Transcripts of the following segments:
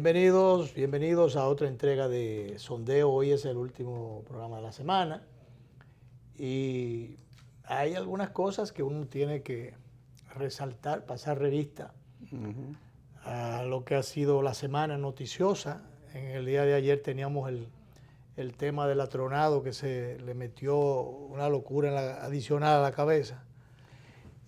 Bienvenidos, bienvenidos a otra entrega de Sondeo. Hoy es el último programa de la semana y hay algunas cosas que uno tiene que resaltar, pasar revista a lo que ha sido la semana noticiosa. En el día de ayer teníamos el tema del atronado que se le metió una locura adicional a la cabeza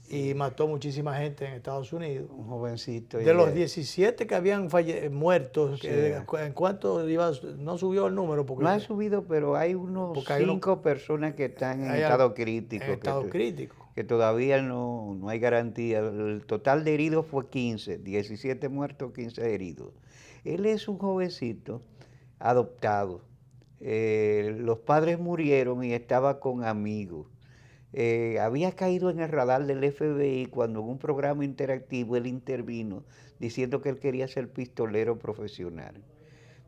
y mató muchísima gente en Estados Unidos. Un jovencito. De los 17 que habían muertos, Sí. ¿En cuánto iba? No subió el número. Porque no ha subido, pero hay unos 5 personas que están en estado crítico. En estado crítico. Que todavía no hay garantía. El total de heridos fue 15, 17 muertos, 15 heridos. Él es un jovencito adoptado. Los padres murieron y estaba con amigos. Había caído en el radar del FBI cuando en un programa interactivo él intervino diciendo que él quería ser pistolero profesional.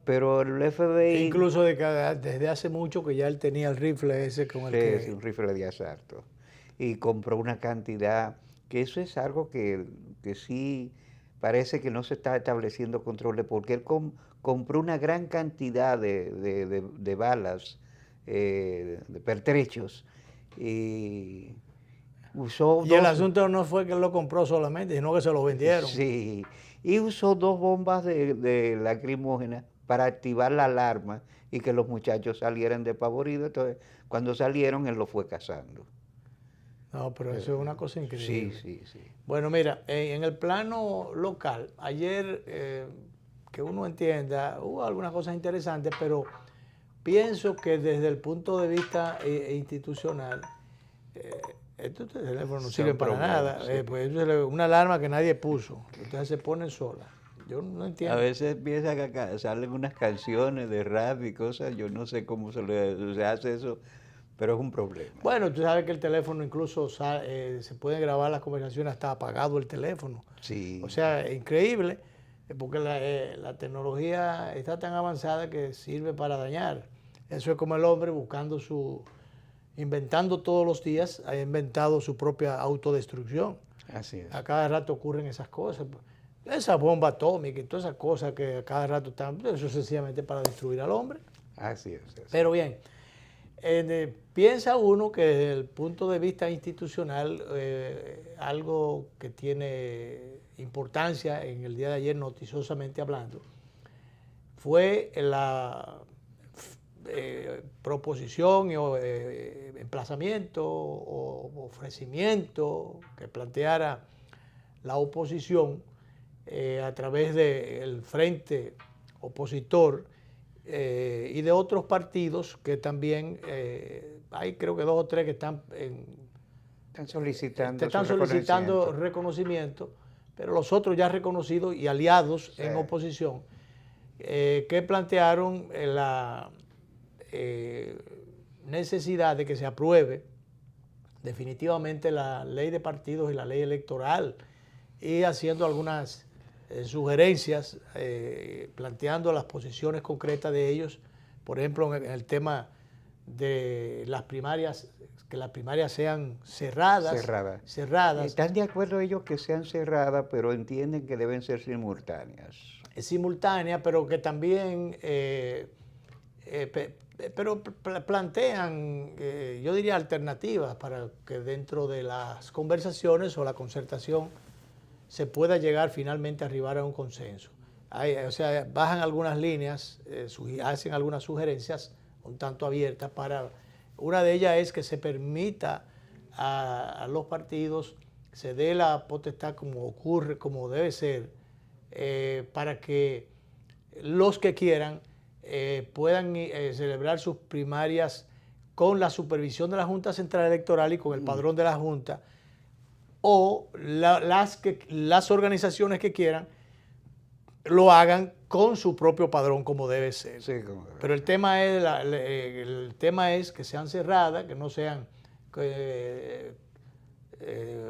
Pero el FBI... Incluso desde hace mucho que ya él tenía el rifle ese con el que... Sí, un rifle de asalto. Y compró una cantidad, que eso es algo que sí parece que no se está estableciendo controles, porque él compró una gran cantidad de balas, de pertrechos, y usó el asunto no fue que él lo compró solamente, sino que se lo vendieron. Sí, y usó 2 bombas de lacrimógena para activar la alarma y que los muchachos salieran despavoridos. Entonces, cuando salieron, él los fue cazando. No, pero eso es una cosa increíble. Sí. Bueno, mira, en el plano local, ayer, que uno entienda, hubo algunas cosas interesantes, pero pienso que desde el punto de vista institucional, estos teléfonos no sirven para nada. Sí. Pues es una alarma que nadie puso, entonces se ponen solas. Yo no entiendo. A veces piensa que salen unas canciones de rap y cosas, yo no sé cómo se hace eso, pero es un problema. Bueno, tú sabes que el teléfono incluso se pueden grabar las conversaciones hasta apagado el teléfono. Sí. O sea, es increíble, porque la tecnología está tan avanzada que sirve para dañar. Eso es como el hombre inventando todos los días, ha inventado su propia autodestrucción. Así es. A cada rato ocurren esas cosas. Esa bomba atómica y todas esas cosas que a cada rato están, eso es sencillamente para destruir al hombre. Así es. Pero bien, piensa uno que desde el punto de vista institucional, algo que tiene importancia en el día de ayer, noticiosamente hablando, fue la proposición o emplazamiento o ofrecimiento que planteara la oposición a través del frente opositor y de otros partidos que también hay creo que 2 o 3 que están solicitando reconocimiento, pero los otros ya reconocidos y aliados en oposición que plantearon la necesidad de que se apruebe definitivamente la ley de partidos y la ley electoral y haciendo algunas sugerencias, planteando las posiciones concretas de ellos, por ejemplo, en el tema de las primarias, que las primarias sean cerradas. ¿Están de acuerdo ellos que sean cerradas, pero entienden que deben ser simultáneas? Simultáneas, pero que también pero plantean, yo diría, alternativas para que dentro de las conversaciones o la concertación se pueda llegar finalmente a arribar a un consenso. O sea, bajan algunas líneas, hacen algunas sugerencias un tanto abiertas para... Una de ellas es que se permita a los partidos, se dé la potestad como ocurre, como debe ser, para que los que quieran puedan celebrar sus primarias con la supervisión de la Junta Central Electoral y con el padrón de la Junta, o las organizaciones que quieran lo hagan con su propio padrón como debe ser. Sí, como debe. Pero el tema es que sean cerradas, que no sean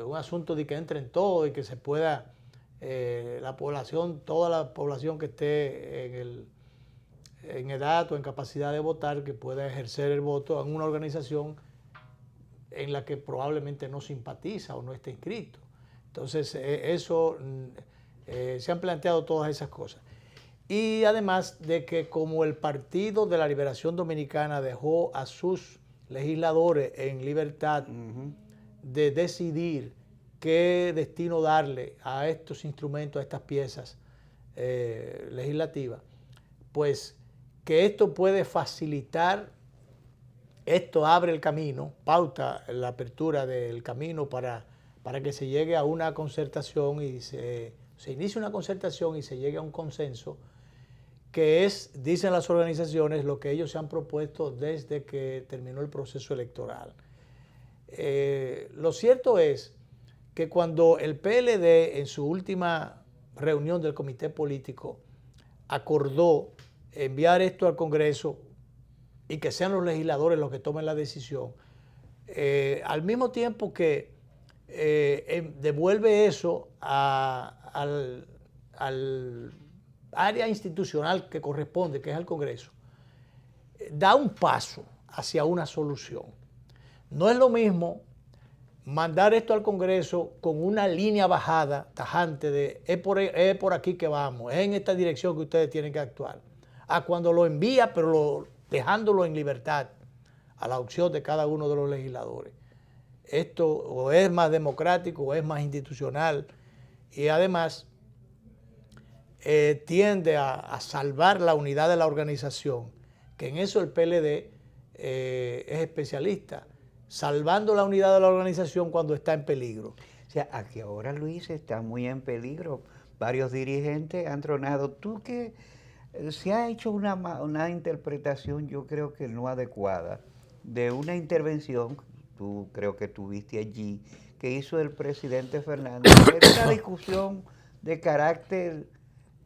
un asunto de que entren todos y que se pueda toda la población que esté en edad o en capacidad de votar, que pueda ejercer el voto en una organización en la que probablemente no simpatiza o no esté inscrito. Entonces, se han planteado todas esas cosas. Y además de que como el Partido de la Liberación Dominicana dejó a sus legisladores en libertad de decidir qué destino darle a estos instrumentos, a estas piezas legislativas, pues que esto puede facilitar, esto abre el camino, pauta la apertura del camino para que se llegue a una concertación y se inicie una concertación y se llegue a un consenso, que es, dicen las organizaciones, lo que ellos se han propuesto desde que terminó el proceso electoral. Lo cierto es que cuando el PLD en su última reunión del comité político acordó enviar esto al Congreso y que sean los legisladores los que tomen la decisión, al mismo tiempo que devuelve eso al área institucional que corresponde, que es al Congreso, da un paso hacia una solución. No es lo mismo mandar esto al Congreso con una línea bajada, tajante, de es por aquí que vamos, es en esta dirección que ustedes tienen que actuar, a cuando lo envía, pero dejándolo en libertad a la opción de cada uno de los legisladores. Esto o es más democrático o es más institucional y además tiende a salvar la unidad de la organización, que en eso el PLD es especialista, salvando la unidad de la organización cuando está en peligro. O sea, aquí ahora, Luis, está muy en peligro. Varios dirigentes han tronado. Tú que se ha hecho una interpretación, yo creo que no adecuada, de una intervención, tú creo que tuviste allí, que hizo el presidente Fernández. Era una discusión de carácter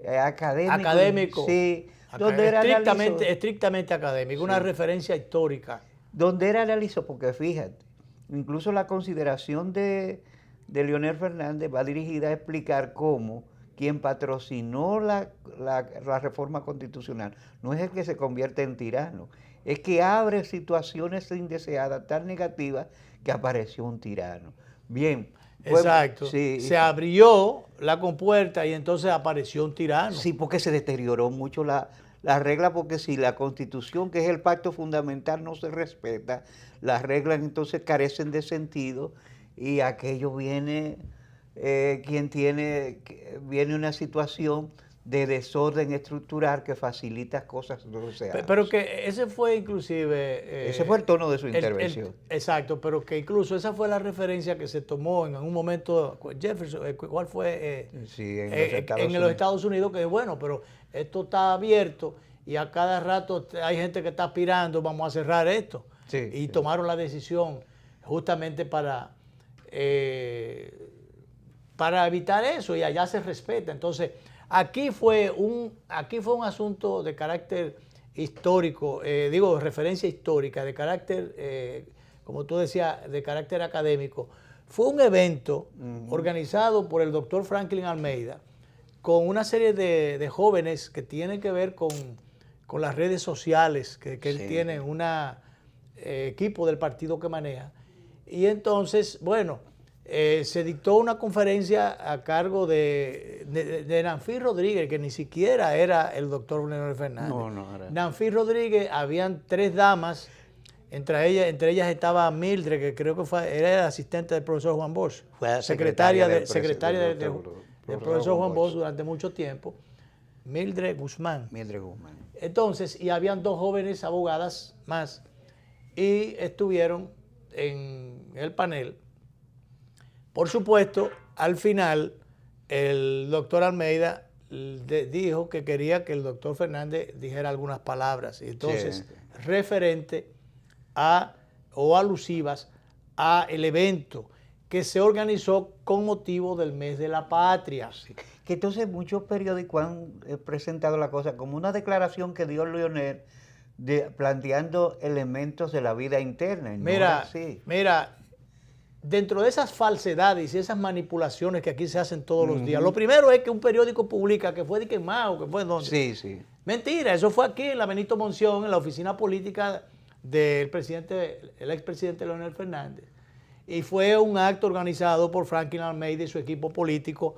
académico. Sí, donde estrictamente académico, sí. Una referencia histórica. Donde era analizó, porque fíjate, incluso la consideración de Leonel Fernández va dirigida a explicar cómo quien patrocinó la reforma constitucional no es el que se convierte en tirano, es que abre situaciones indeseadas tan negativas que apareció un tirano. Bien. Exacto. Sí. Se abrió la compuerta y entonces apareció un tirano. Sí, porque se deterioró mucho la regla, porque si la Constitución, que es el pacto fundamental, no se respeta, las reglas entonces carecen de sentido y aquello viene, viene una situación de desorden estructural que facilita cosas no deseadas. Pero que ese fue inclusive... ese fue el tono de su intervención. Exacto, pero que incluso esa fue la referencia que se tomó en un momento, Jefferson, ¿cuál fue? Sí, en los Estados Unidos, que bueno, pero esto está abierto y a cada rato hay gente que está aspirando, vamos a cerrar esto. Sí, y sí. Tomaron la decisión justamente para evitar eso y allá se respeta. Entonces, Aquí fue un asunto de carácter histórico, de referencia histórica, de carácter, como tú decías, de carácter académico. Fue un evento organizado por el doctor Franklin Almeida con una serie de jóvenes que tienen que ver con las redes sociales, que sí. Él tiene un equipo del partido que maneja. Y entonces, bueno, se dictó una conferencia a cargo de Nanfí Rodríguez, que ni siquiera era el doctor Leonel Fernández. No era. Nanfí Rodríguez, habían 3 damas, entre ellas estaba Mildred, que creo que era asistente del profesor Juan Bosch, fue secretaria del profesor Juan Bosch durante mucho tiempo, Mildred Guzmán. Entonces, y habían 2 jóvenes abogadas más, y estuvieron en el panel. Por supuesto, al final, el doctor Almeida dijo que quería que el doctor Fernández dijera algunas palabras. Y entonces, sí. Referente o alusivas a el evento que se organizó con motivo del mes de la patria. Sí. Que entonces muchos periódicos han presentado la cosa como una declaración que dio Leonel planteando elementos de la vida interna. Mira, dentro de esas falsedades y esas manipulaciones que aquí se hacen todos los días, lo primero es que un periódico publica que fue de Quemao, que fue donde. Sí. Mentira, eso fue aquí en la Benito Monción, en la oficina política del expresidente Leonel Fernández. Y fue un acto organizado por Franklin Almeida y su equipo político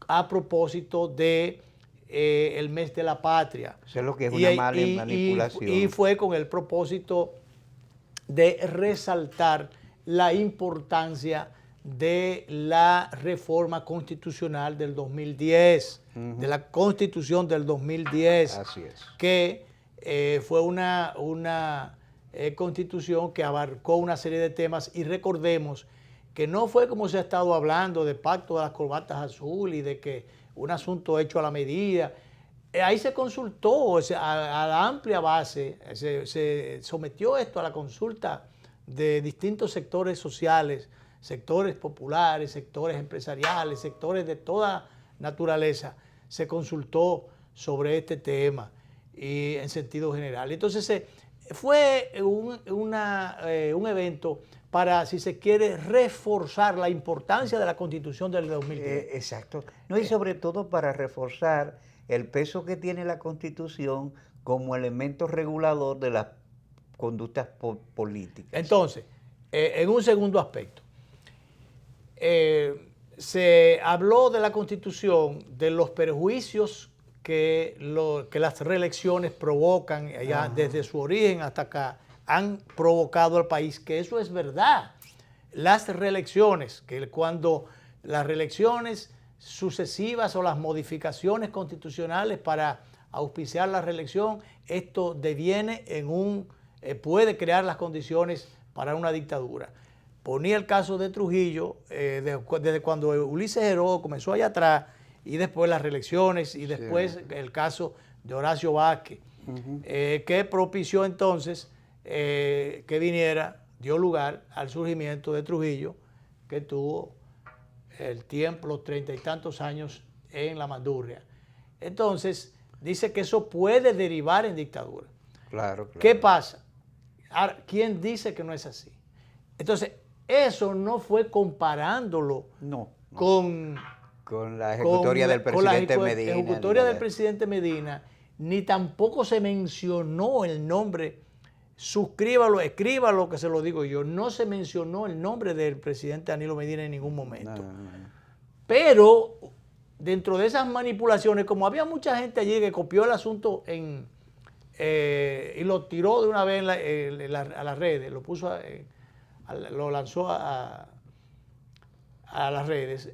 a propósito de el mes de la patria. Eso es lo que es una mala manipulación. Y fue con el propósito de resaltar la importancia de la reforma constitucional del 2010, de la Constitución del 2010. Así es. Que fue una constitución que abarcó una serie de temas, y recordemos que no fue como se ha estado hablando de pacto de las corbatas azules y de que un asunto hecho a la medida. Ahí se consultó a la amplia base, se sometió esto a la consulta de distintos sectores sociales, sectores populares, sectores empresariales, sectores de toda naturaleza. Se consultó sobre este tema y en sentido general. Entonces fue un evento para, si se quiere, reforzar la importancia de la Constitución del 2010. Exacto. No, y sobre todo para reforzar el peso que tiene la Constitución como elemento regulador de las conductas políticas. Entonces, en un segundo aspecto, se habló de la Constitución, de los perjuicios que las reelecciones provocan allá, desde su origen hasta acá, han provocado al país, que eso es verdad. Las reelecciones, que cuando las reelecciones sucesivas o las modificaciones constitucionales para auspiciar la reelección, esto deviene en puede crear las condiciones para una dictadura. Ponía el caso de Trujillo, desde cuando Ulises Heró comenzó allá atrás, y después las reelecciones, y después el caso de Horacio Vázquez, que propició entonces que viniera, dio lugar al surgimiento de Trujillo, que tuvo el tiempo, los 30 y tantos años en la Mandurria. Entonces, dice que eso puede derivar en dictadura. Claro, claro. ¿Qué pasa? Ahora, ¿quién dice que no es así? Entonces, eso no fue comparándolo con la ejecutoria del presidente Medina. La ejecutoria del presidente Medina, ni tampoco se mencionó el nombre. Suscríbalo, escríbalo, que se lo digo yo. No se mencionó el nombre del presidente Danilo Medina en ningún momento. Pero dentro de esas manipulaciones, como había mucha gente allí que copió el asunto y lo tiró de una vez a las redes, lo lanzó a las redes,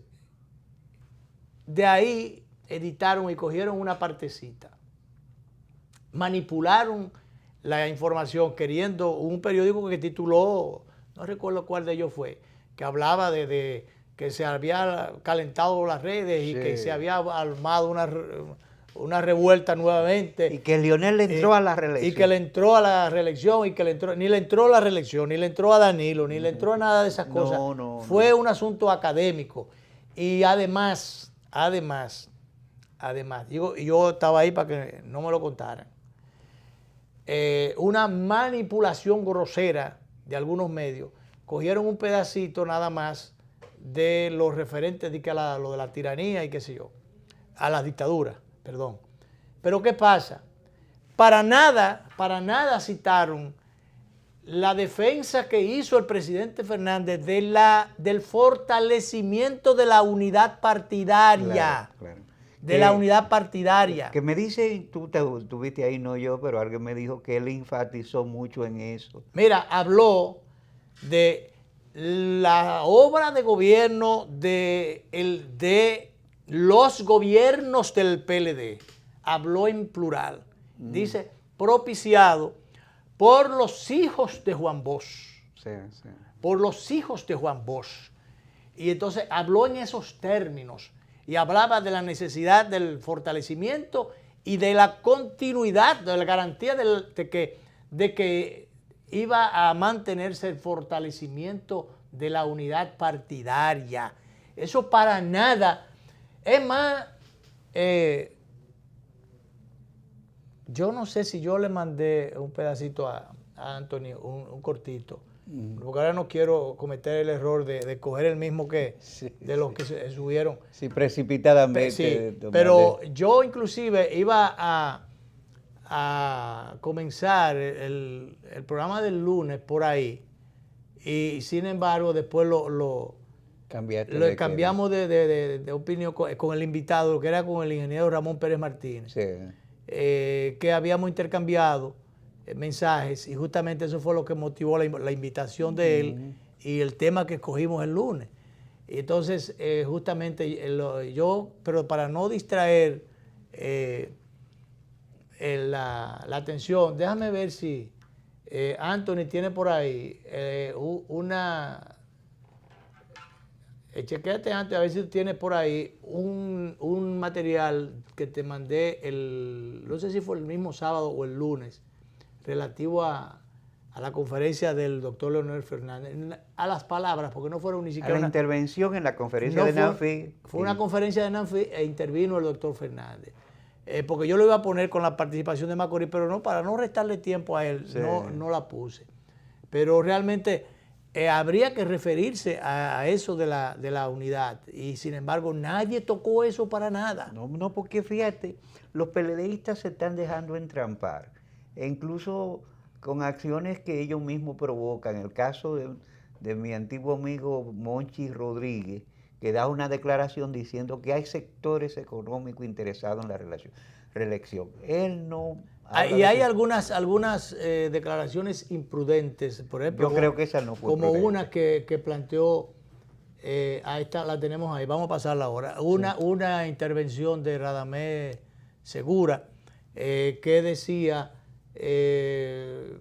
de ahí editaron y cogieron una partecita, manipularon la información, queriendo un periódico que tituló, no recuerdo cuál de ellos fue, que hablaba de que se había calentado las redes y que se había armado una revuelta nuevamente. Y que Leonel le entró a la reelección. Y que le entró a la reelección, ni le entró a la reelección, ni le entró a Danilo, ni le entró a nada de esas cosas. Fue un asunto académico. Y además, yo estaba ahí para que no me lo contaran, una manipulación grosera de algunos medios. Cogieron un pedacito nada más de los referentes de lo de la tiranía y qué sé yo, a las dictaduras, perdón. Pero ¿qué pasa? Para nada citaron la defensa que hizo el presidente Fernández del fortalecimiento de la unidad partidaria. Claro. De la unidad partidaria. Que me dice, tú estuviste ahí, no yo, pero alguien me dijo que él enfatizó mucho en eso. Mira, habló de la obra de gobierno de los gobiernos del PLD. Habló en plural. Dice, propiciado por los hijos de Juan Bosch. Sí. Por los hijos de Juan Bosch. Y entonces habló en esos términos y hablaba de la necesidad del fortalecimiento y de la continuidad, de la garantía de que iba a mantenerse el fortalecimiento de la unidad partidaria. Eso para nada. Es más, yo no sé si yo le mandé un pedacito a Anthony, un cortito, porque ahora no quiero cometer el error de coger el mismo que de los que se subieron. Sí, precipitadamente. Sí, pero yo inclusive iba a comenzar el programa del lunes por ahí, y sin embargo después lo Cambiamos de opinión con el invitado, que era con el ingeniero Ramón Pérez Martínez, Sí. Que habíamos intercambiado mensajes y justamente eso fue lo que motivó la invitación de él y el tema que escogimos el lunes. Y entonces, justamente yo, pero para no distraer la atención, déjame ver si Anthony tiene por ahí chequéate antes, a ver si tú tienes por ahí un material que te mandé no sé si fue el mismo sábado o el lunes, relativo a la conferencia del doctor Leonel Fernández, a las palabras, porque no fueron ni siquiera a la intervención en la conferencia de NANFI. Fue una conferencia de NANFI e intervino el doctor Fernández. Porque yo lo iba a poner con la participación de Macorís, pero no, para no restarle tiempo a él, sí, no la puse. Pero realmente habría que referirse a eso de la unidad. Y sin embargo, nadie tocó eso para nada. No, porque fíjate, los PLDistas se están dejando entrampar. E incluso con acciones que ellos mismos provocan. El caso de mi antiguo amigo Monchi Rodríguez, que da una declaración diciendo que hay sectores económicos interesados en la reelección. Él no... Y hay algunas declaraciones imprudentes, por ejemplo, yo creo que esa no fue como prudente. una que planteó, ahí está, la tenemos ahí, vamos a pasarla ahora, una intervención de Radamés Segura, que decía que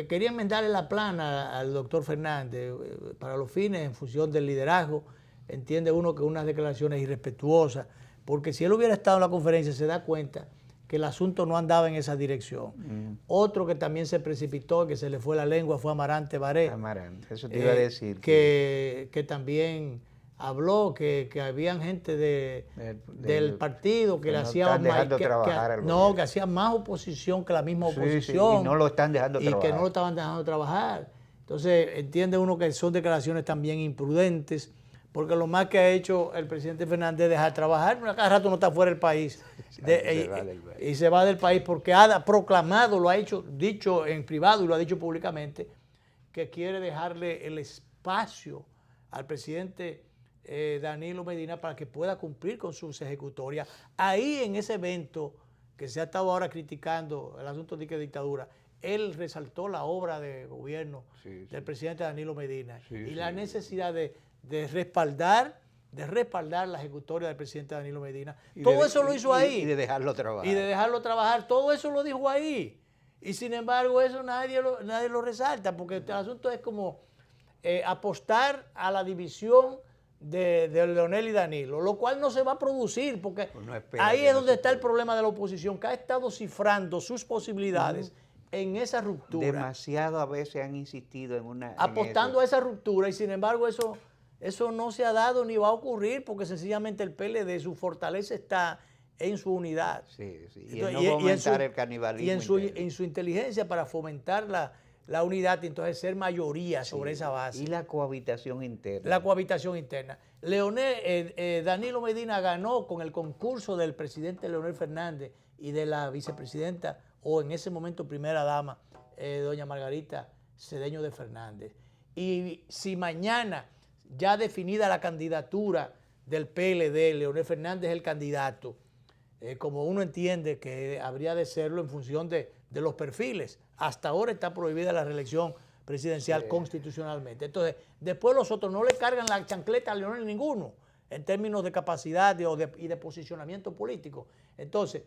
quería enmendarle la plana al doctor Fernández para los fines en función del liderazgo. Entiende uno que unas declaraciones irrespetuosas, porque si él hubiera estado en la conferencia se da cuenta que el asunto no andaba en esa dirección. Otro que también se precipitó, que se le fue la lengua, fue Amarante Baré. Amarante, eso te iba a decir. Que también habló que habían gente del partido que le hacía que hacía más oposición que la misma oposición. Sí, y no lo están dejando trabajar. Y que no lo estaban dejando trabajar. Entonces, entiende uno que son declaraciones también imprudentes, porque lo más que ha hecho el presidente Fernández es dejar trabajar, cada rato no está fuera del país. Y se va del país porque ha proclamado, lo ha dicho en privado y lo ha dicho públicamente, que quiere dejarle el espacio al presidente Danilo Medina para que pueda cumplir con sus ejecutorias. Ahí en ese evento que se ha estado ahora criticando el asunto de dictadura, él resaltó la obra de gobierno del presidente Danilo Medina y la necesidad de respaldar la ejecutoria del presidente Danilo Medina. Todo eso lo hizo ahí. Y de dejarlo trabajar. Todo eso lo dijo ahí. Y sin embargo eso nadie lo resalta, porque el asunto es como apostar a la división de Leonel y Danilo, lo cual no se va a producir, porque ahí es donde está el problema de la oposición, que ha estado cifrando sus posibilidades en esa ruptura. Demasiado a veces han insistido apostando a esa ruptura, y sin embargo eso no se ha dado ni va a ocurrir, porque sencillamente el PLD, su fortaleza está en su unidad. Y en no fomentar el canibalismo. Y en su inteligencia para fomentar la unidad y entonces ser mayoría sobre esa base. Y la cohabitación interna. Danilo Medina ganó con el concurso del presidente Leonel Fernández y de la vicepresidenta, o en ese momento primera dama, doña Margarita Cedeño de Fernández. Y si mañana, ya definida la candidatura del PLD, Leonel Fernández es el candidato, como uno entiende que habría de serlo en función de los perfiles. Hasta ahora está prohibida la reelección presidencial constitucionalmente. Entonces, después los otros no le cargan la chancleta a Leonel ninguno, en términos de capacidad y de posicionamiento político. Entonces,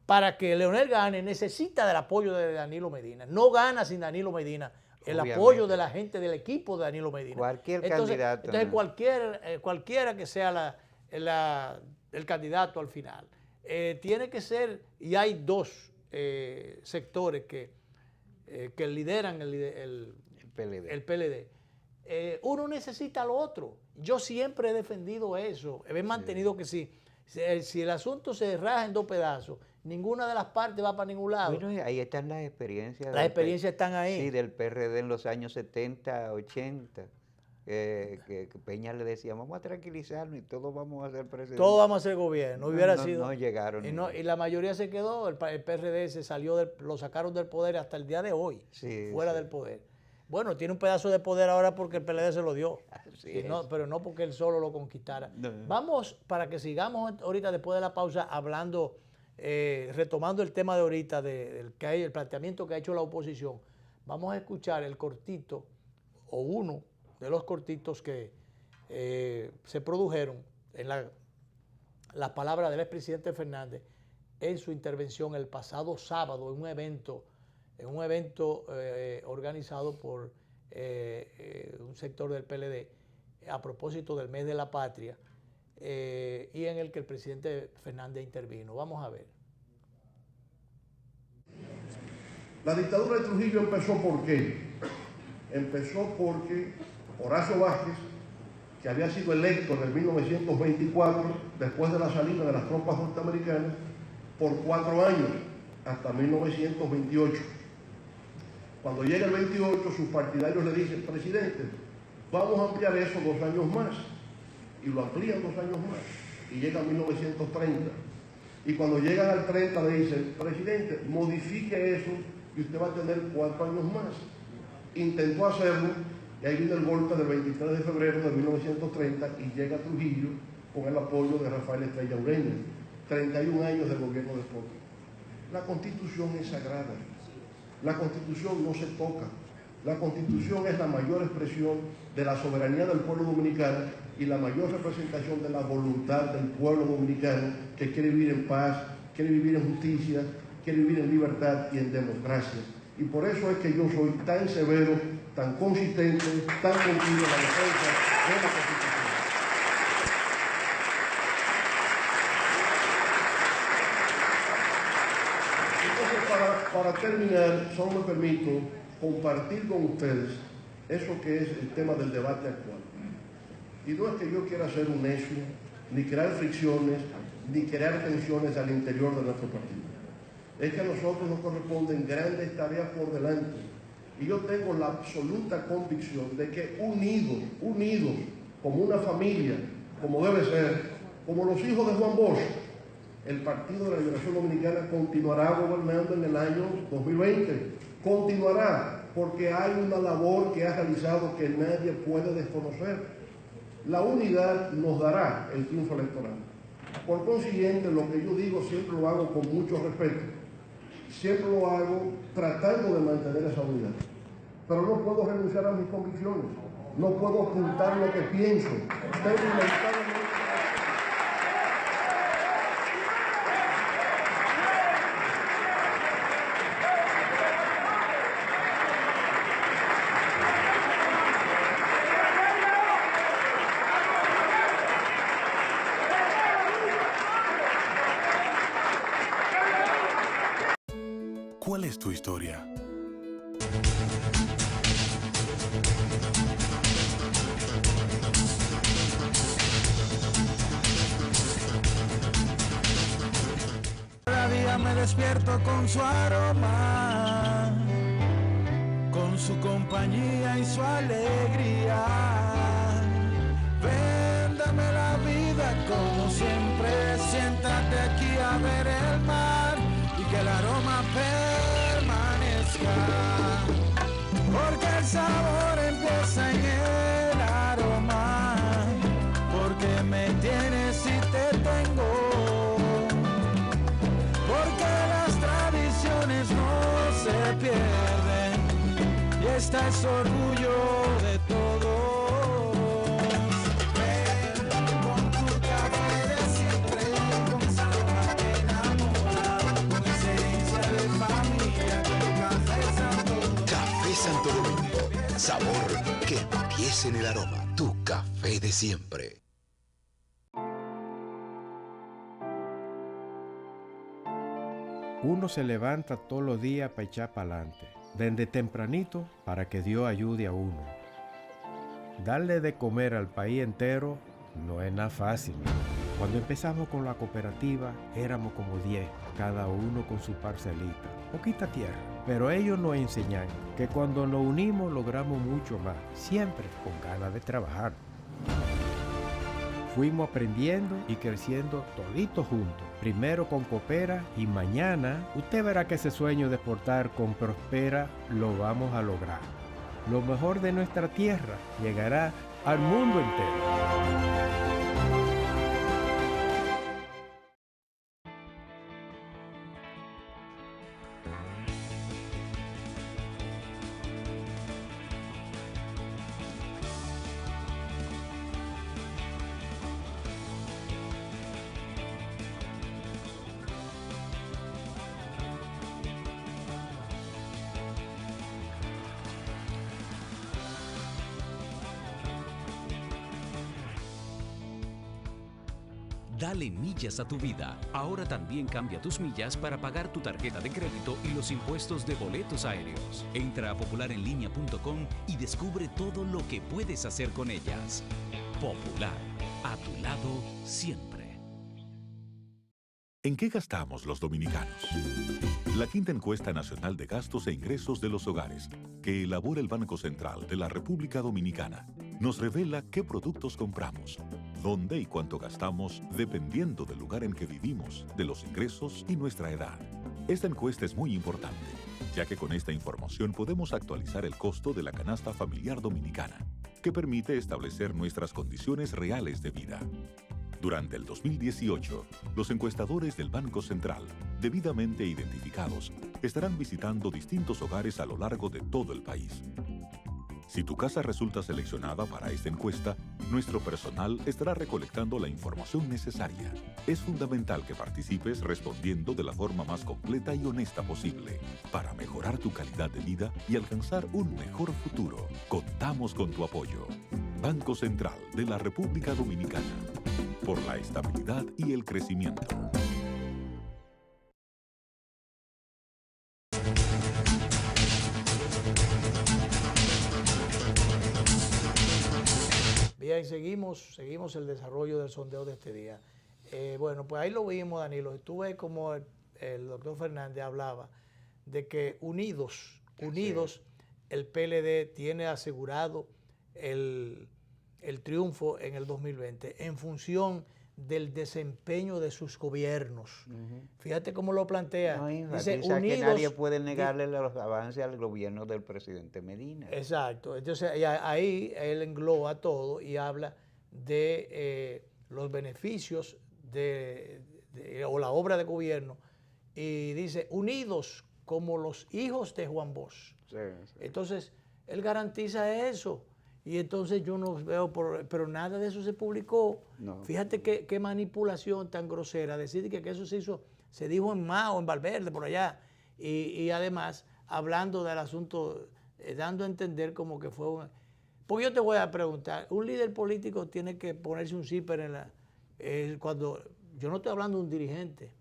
para que Leonel gane, necesita del apoyo de Danilo Medina. No gana sin Danilo Medina. El apoyo de la gente del equipo de Danilo Medina. Cualquier candidato. Entonces, cualquiera que sea el candidato al final, tiene que ser, y hay dos sectores que lideran el PLD. Uno necesita al otro. Yo siempre he defendido eso. He mantenido que si el asunto se raja en dos pedazos, ninguna de las partes va para ningún lado. Bueno, ahí están las experiencias. Las experiencias están ahí. Sí, del PRD en los años 70, 80. Que Peña le decía, vamos a tranquilizarnos y todos vamos a ser presidentes. Todos vamos a ser gobierno. No llegaron. Y la mayoría se quedó, el PRD se salió, lo sacaron del poder hasta el día de hoy, fuera del poder. Bueno, tiene un pedazo de poder ahora porque el PLD se lo dio. Sí, Pero no porque él solo lo conquistara. No. Vamos, para que sigamos ahorita después de la pausa hablando, retomando el tema de ahorita, el planteamiento que ha hecho la oposición. Vamos a escuchar el cortito, o uno de los cortitos que se produjeron en las palabras del expresidente Fernández en su intervención el pasado sábado en un evento organizado por un sector del PLD a propósito del mes de la patria y en el que el presidente Fernández intervino. Vamos a ver. La dictadura de Trujillo empezó ¿por qué? Empezó porque Horacio Vázquez, que había sido electo en el 1924, después de la salida de las tropas norteamericanas, por 4 años, hasta 1928. Cuando llega el 28, sus partidarios le dicen, presidente, vamos a ampliar eso 2 años más. Y lo amplían 2 años más. Y llega a 1930. Y cuando llegan al 30 le dicen, presidente, modifique eso y usted va a tener 4 años más. Intentó hacerlo y ahí viene el golpe del 23 de febrero de 1930 y llega Trujillo con el apoyo de Rafael Estrella Ureña. 31 años del gobierno de Porto. La Constitución es sagrada. La Constitución no se toca. La Constitución es la mayor expresión de la soberanía del pueblo dominicano y la mayor representación de la voluntad del pueblo dominicano que quiere vivir en paz, quiere vivir en justicia, quiere vivir en libertad y en democracia. Y por eso es que yo soy tan severo, tan consistente, tan continuo en la defensa de la Constitución. Entonces, para terminar, solo me permito compartir con ustedes eso que es el tema del debate actual. Y no es que yo quiera ser un necio, ni crear fricciones, ni crear tensiones al interior de nuestro partido. Es que a nosotros nos corresponden grandes tareas por delante. Y yo tengo la absoluta convicción de que unidos, como una familia, como debe ser, como los hijos de Juan Bosch, el Partido de la Liberación Dominicana continuará gobernando en el año 2020. Continuará, porque hay una labor que ha realizado que nadie puede desconocer. La unidad nos dará el triunfo electoral. Por consiguiente, lo que yo digo siempre lo hago con mucho respeto. Siempre lo hago tratando de mantener esa unidad. Pero no puedo renunciar a mis convicciones. No puedo ocultar lo que pienso. Tengo inevitablemente... ¿Cuál es tu historia? Cada día me despierto con su aroma, con su compañía y su alegría. Véndame la vida como siempre, siéntate aquí a ver el mar y que el aroma permanezca, porque el sabor empieza en el aroma, porque me tienes y te tengo, porque las tradiciones no se pierden y esta es orgullo de todos. Santo Domingo, sabor que empieza en el aroma. Tu café de siempre. Uno se levanta todos los días para echar para adelante, desde tempranito para que Dios ayude a uno. Darle de comer al país entero no es nada fácil. Cuando empezamos con la cooperativa éramos como 10, cada uno con su parcelita, poquita tierra. Pero ellos nos enseñan que cuando nos unimos logramos mucho más, siempre con ganas de trabajar. Fuimos aprendiendo y creciendo toditos juntos. Primero con Coopera y mañana usted verá que ese sueño de exportar con Prospera lo vamos a lograr. lo mejor de nuestra tierra llegará al mundo entero. Dale millas a tu vida. Ahora también cambia tus millas para pagar tu tarjeta de crédito y los impuestos de boletos aéreos. Entra a popularenlinea.com y descubre todo lo que puedes hacer con ellas. Popular, a tu lado siempre. ¿En qué gastamos los dominicanos? La quinta encuesta nacional de gastos e ingresos de los hogares, que elabora el Banco Central de la República Dominicana, nos revela qué productos compramos, dónde y cuánto gastamos dependiendo del lugar en que vivimos, de los ingresos y nuestra edad. Esta encuesta es muy importante, ya que con esta información podemos actualizar el costo de la canasta familiar dominicana, que permite establecer nuestras condiciones reales de vida. Durante el 2018, los encuestadores del Banco Central, debidamente identificados, estarán visitando distintos hogares a lo largo de todo el país. Si tu casa resulta seleccionada para esta encuesta, nuestro personal estará recolectando la información necesaria. Es fundamental que participes respondiendo de la forma más completa y honesta posible para mejorar tu calidad de vida y alcanzar un mejor futuro. Contamos con tu apoyo. Banco Central de la República Dominicana. Por la estabilidad y el crecimiento. Bien, seguimos el desarrollo del sondeo de este día. Bueno, pues ahí lo vimos, Danilo. Tú ves como el doctor Fernández hablaba de que unidos, el PLD tiene asegurado el triunfo en el 2020 en función del desempeño de sus gobiernos. Fíjate cómo lo plantea. No, dice, que nadie puede negarle los avances al gobierno del presidente Medina. Exacto. Entonces ahí él engloba todo y habla de los beneficios o la obra de gobierno y dice, unidos como los hijos de Juan Bosch. Sí. Entonces, él garantiza eso. Y entonces yo no veo, pero nada de eso se publicó. No. Fíjate qué manipulación tan grosera. Decir que eso se dijo en Mao, en Valverde, por allá. Y además, hablando del asunto, dando a entender como que fue Porque yo te voy a preguntar, un líder político tiene que ponerse un zipper cuando... Yo no estoy hablando de un dirigente.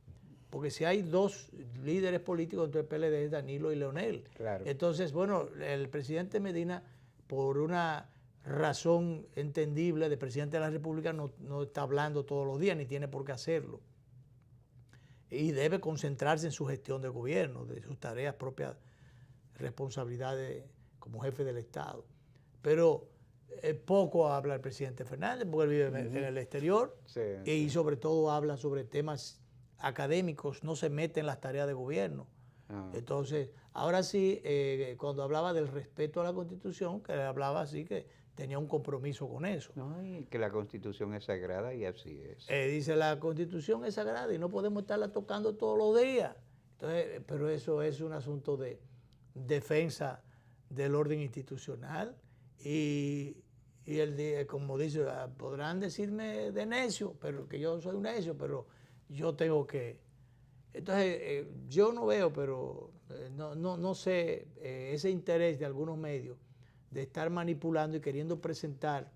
Porque si hay dos líderes políticos dentro del PLD, Danilo y Leonel. Claro. Entonces, bueno, el presidente Medina, por una razón entendible de presidente de la República, no está hablando todos los días, ni tiene por qué hacerlo. Y debe concentrarse en su gestión de gobierno, de sus tareas propias, responsabilidades como jefe del Estado. Pero poco habla el presidente Fernández, porque él vive en el exterior, y sobre todo habla sobre temas académicos, no se mete en las tareas de gobierno. Entonces, ahora sí, cuando hablaba del respeto a la Constitución, que hablaba así, que tenía un compromiso con eso. No, y que la Constitución es sagrada y así es. Dice, la Constitución es sagrada y no podemos estarla tocando todos los días. Entonces, pero eso es un asunto de defensa del orden institucional y él, como dice, podrán decirme de necio, pero que yo soy un necio, pero yo tengo que... Entonces, yo no veo, pero no sé, ese interés de algunos medios de estar manipulando y queriendo presentar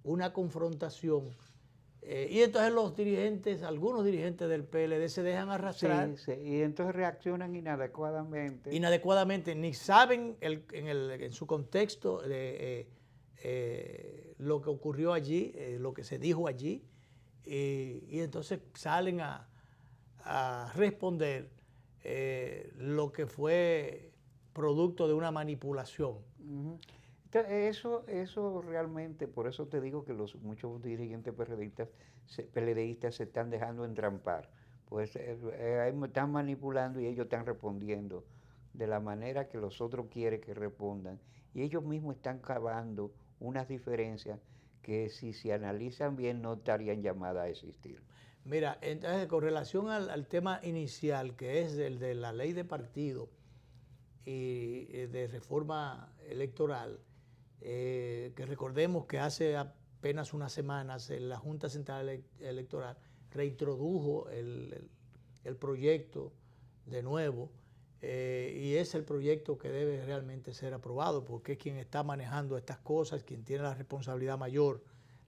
una confrontación. Y entonces los dirigentes, algunos dirigentes del PLD se dejan arrastrar. Sí, y entonces reaccionan inadecuadamente. Inadecuadamente, ni saben en su contexto lo que ocurrió allí, lo que se dijo allí, y entonces salen a responder lo que fue producto de una manipulación. Entonces, eso realmente, por eso te digo que muchos dirigentes PLDistas se están dejando entrampar. Pues están manipulando y ellos están respondiendo de la manera que los otros quieren que respondan, y ellos mismos están cavando unas diferencias que si se analizan bien no estarían llamadas a existir. Mira, entonces con relación al tema inicial, que es el de la ley de partido y de reforma electoral, que recordemos que hace apenas unas semanas la Junta Central Electoral reintrodujo el proyecto de nuevo, y es el proyecto que debe realmente ser aprobado, porque es quien está manejando estas cosas, quien tiene la responsabilidad mayor,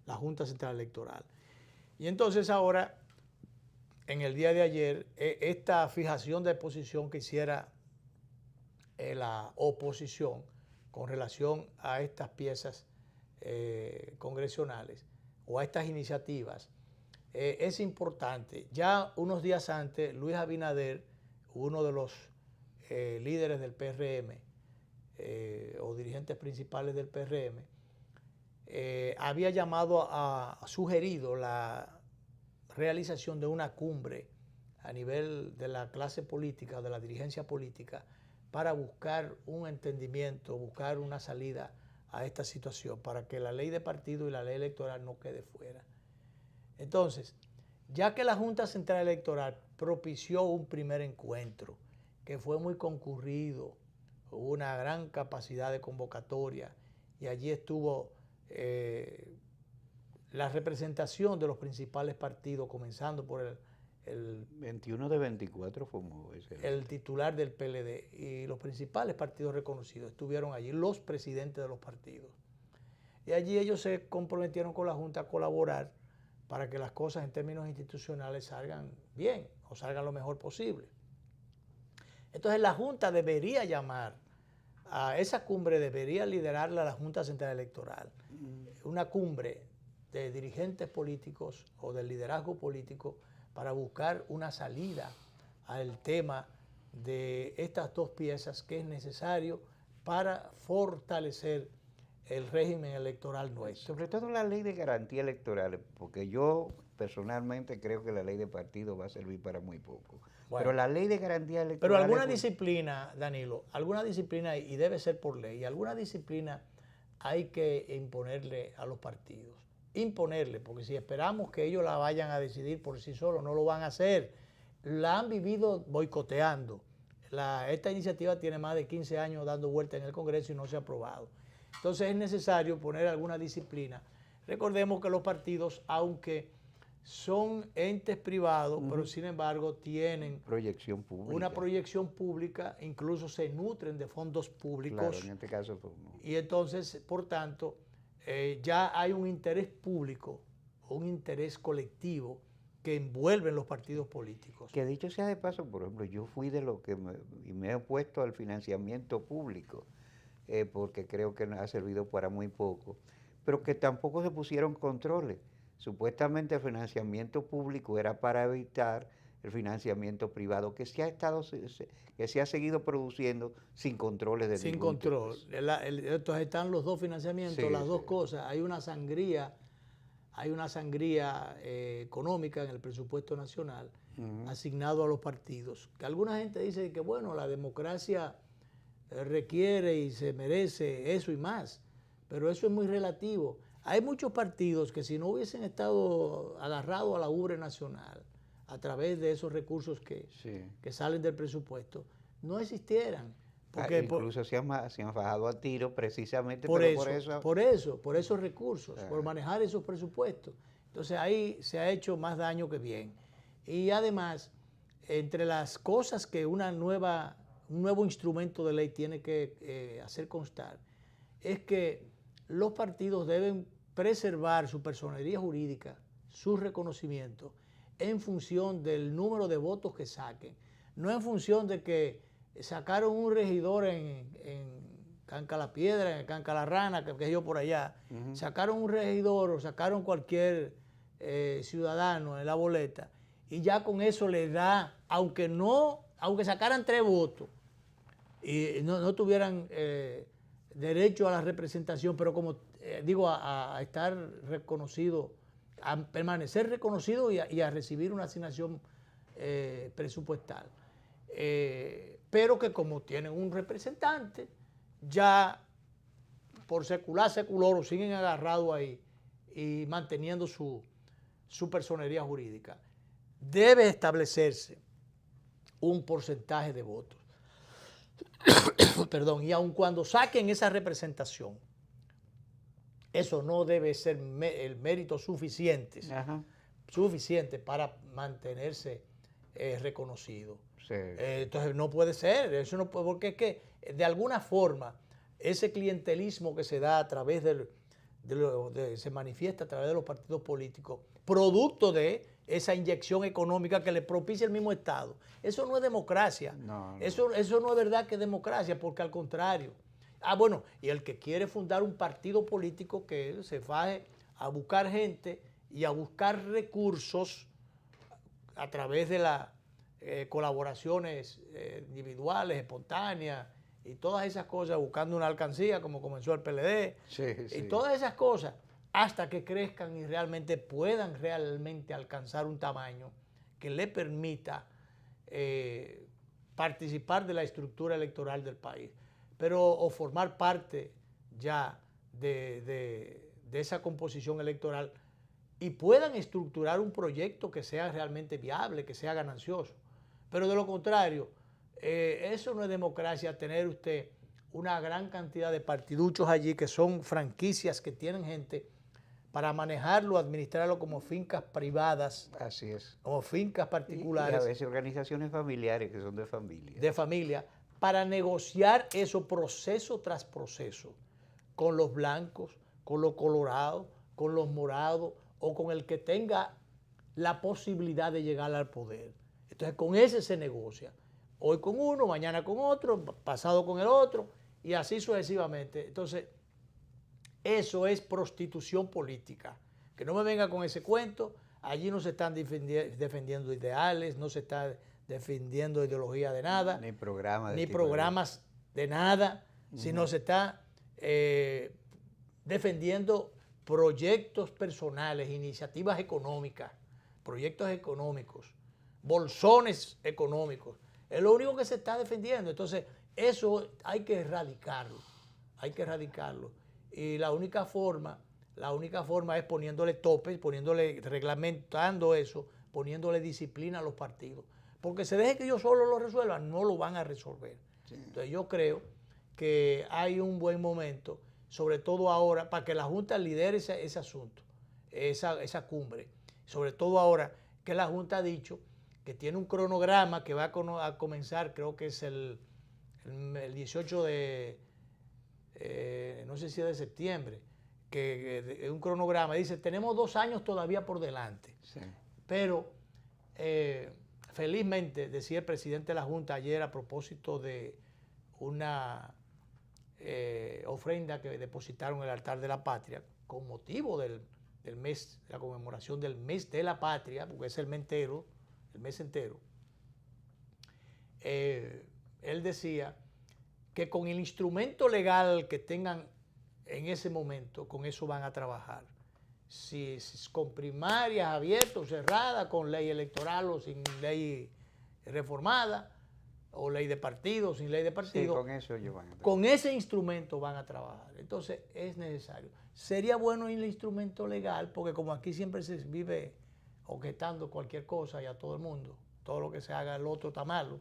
la Junta Central Electoral. Y entonces ahora, en el día de ayer, esta fijación de posición que hiciera la oposición con relación a estas piezas congresionales o a estas iniciativas es importante. Ya unos días antes, Luis Abinader, uno de los líderes del PRM o dirigentes principales del PRM, había sugerido la realización de una cumbre a nivel de la clase política, de la dirigencia política, para buscar un entendimiento, buscar una salida a esta situación, para que la ley de partido y la ley electoral no quede fuera. Entonces, ya que la Junta Central Electoral propició un primer encuentro, que fue muy concurrido, hubo una gran capacidad de convocatoria, y allí estuvo la representación de los principales partidos, comenzando por el 21 de 24 formó ese. El titular del PLD y los principales partidos reconocidos estuvieron allí, los presidentes de los partidos. Y allí ellos se comprometieron con la Junta a colaborar para que las cosas en términos institucionales salgan bien o salgan lo mejor posible. Entonces la Junta debería llamar a esa cumbre, debería liderarla la Junta Central Electoral. Una cumbre de dirigentes políticos o del liderazgo político para buscar una salida al tema de estas dos piezas que es necesario para fortalecer el régimen electoral nuestro. Sobre todo la ley de garantía electoral, porque yo personalmente creo que la ley de partido va a servir para muy poco. Bueno, pero la ley de garantía electoral... Pero alguna disciplina, Danilo, alguna disciplina, y debe ser por ley, alguna disciplina hay que imponerle a los partidos. Imponerle, porque si esperamos que ellos la vayan a decidir por sí solos, no lo van a hacer. La han vivido boicoteando. Esta iniciativa tiene más de 15 años dando vuelta en el Congreso y no se ha aprobado. Entonces es necesario poner alguna disciplina. Recordemos que los partidos, aunque son entes privados, pero sin embargo tienen proyección pública. Una proyección pública, incluso se nutren de fondos públicos. Claro, en este caso pues, no. Y entonces, por tanto, ya hay un interés público, un interés colectivo que envuelven los partidos políticos. Que dicho sea de paso, por ejemplo, yo fui de los que me he opuesto al financiamiento público, porque creo que ha servido para muy poco, pero que tampoco se pusieron controles. Supuestamente el financiamiento público era para evitar el financiamiento privado que se ha seguido produciendo sin controles de ningún tipo. Sin control. Entonces están los dos financiamientos, las dos cosas. Hay una sangría económica en el presupuesto nacional asignado a los partidos. Que alguna gente dice que bueno, la democracia requiere y se merece eso y más, pero eso es muy relativo. Hay muchos partidos que si no hubiesen estado agarrados a la ubre nacional a través de esos recursos que salen del presupuesto, no existieran. Porque incluso se han fajado a tiro precisamente por esos recursos, por manejar esos presupuestos. Entonces ahí se ha hecho más daño que bien. Y además, entre las cosas que un nuevo instrumento de ley tiene que hacer constar, es que los partidos deben preservar su personería jurídica, su reconocimiento, en función del número de votos que saquen, no en función de que sacaron un regidor en Canca la Piedra, en Canca la Rana, que es yo por allá, sacaron un regidor o sacaron cualquier ciudadano en la boleta, y ya con eso les da, aunque sacaran 3 votos y no tuvieran derecho a la representación, pero como digo, a estar reconocido, a permanecer reconocido y a recibir una asignación presupuestal. pero que como tienen un representante, ya por secular seculoro siguen agarrados ahí y manteniendo su personería jurídica. Debe establecerse un porcentaje de votos. Perdón, y aun cuando saquen esa representación, eso no debe ser el mérito suficiente para mantenerse reconocido. Sí. Entonces no puede ser, eso no puede, porque es que de alguna forma ese clientelismo que se da a través se manifiesta a través de los partidos políticos, producto de esa inyección económica que le propicia el mismo Estado. Eso no es democracia. No. Eso no es verdad que es democracia, porque al contrario. Bueno, y el que quiere fundar un partido político que se faje a buscar gente y a buscar recursos a través de las colaboraciones individuales, espontáneas, y todas esas cosas, buscando una alcancía, como comenzó el PLD, y todas esas cosas, hasta que crezcan y realmente puedan alcanzar un tamaño que le permita participar de la estructura electoral del país, o formar parte ya de esa composición electoral y puedan estructurar un proyecto que sea realmente viable, que sea ganancioso. Pero de lo contrario, eso no es democracia, tener usted una gran cantidad de partiduchos allí que son franquicias que tienen gente para manejarlo, administrarlo como fincas privadas. Así es. Como fincas particulares. Y a veces organizaciones familiares que son de familia. De familia, para negociar eso proceso tras proceso, con los blancos, con los colorados, con los morados, o con el que tenga la posibilidad de llegar al poder. Entonces con ese se negocia. Hoy con uno, mañana con otro, pasado con el otro, y así sucesivamente. Entonces, eso es prostitución política. Que no me venga con ese cuento. Allí no se están defendiendo ideales, no se está defendiendo ideología de nada. Ni programas de nada, sino se está defendiendo proyectos personales, iniciativas económicas, proyectos económicos, bolsones económicos. Es lo único que se está defendiendo. Entonces, eso hay que erradicarlo. Y la única forma es poniéndole topes, reglamentando eso, poniéndole disciplina a los partidos. Porque se deje que ellos solos lo resuelvan, no lo van a resolver. Sí. Entonces yo creo que hay un buen momento, sobre todo ahora, para que la Junta lidere ese asunto, esa cumbre. Sobre todo ahora que la Junta ha dicho que tiene un cronograma que va a comenzar, creo que es el 18 de, no sé si es de septiembre, que es un cronograma. Dice, tenemos 2 años todavía por delante. Sí. Pero felizmente, decía el presidente de la Junta ayer a propósito de una ofrenda que depositaron en el altar de la patria con motivo del mes, la conmemoración del mes de la patria, porque es el mes entero. Él decía que con el instrumento legal que tengan en ese momento, con eso van a trabajar. Si con primarias abiertas o cerradas, con ley electoral o sin ley reformada, o ley de partido o sin ley de partido. Sí, con eso ellos van a trabajar. Con ese instrumento van a trabajar. Entonces es necesario. Sería bueno el instrumento legal, porque como aquí siempre se vive objetando cualquier cosa y a todo el mundo, todo lo que se haga el otro está malo.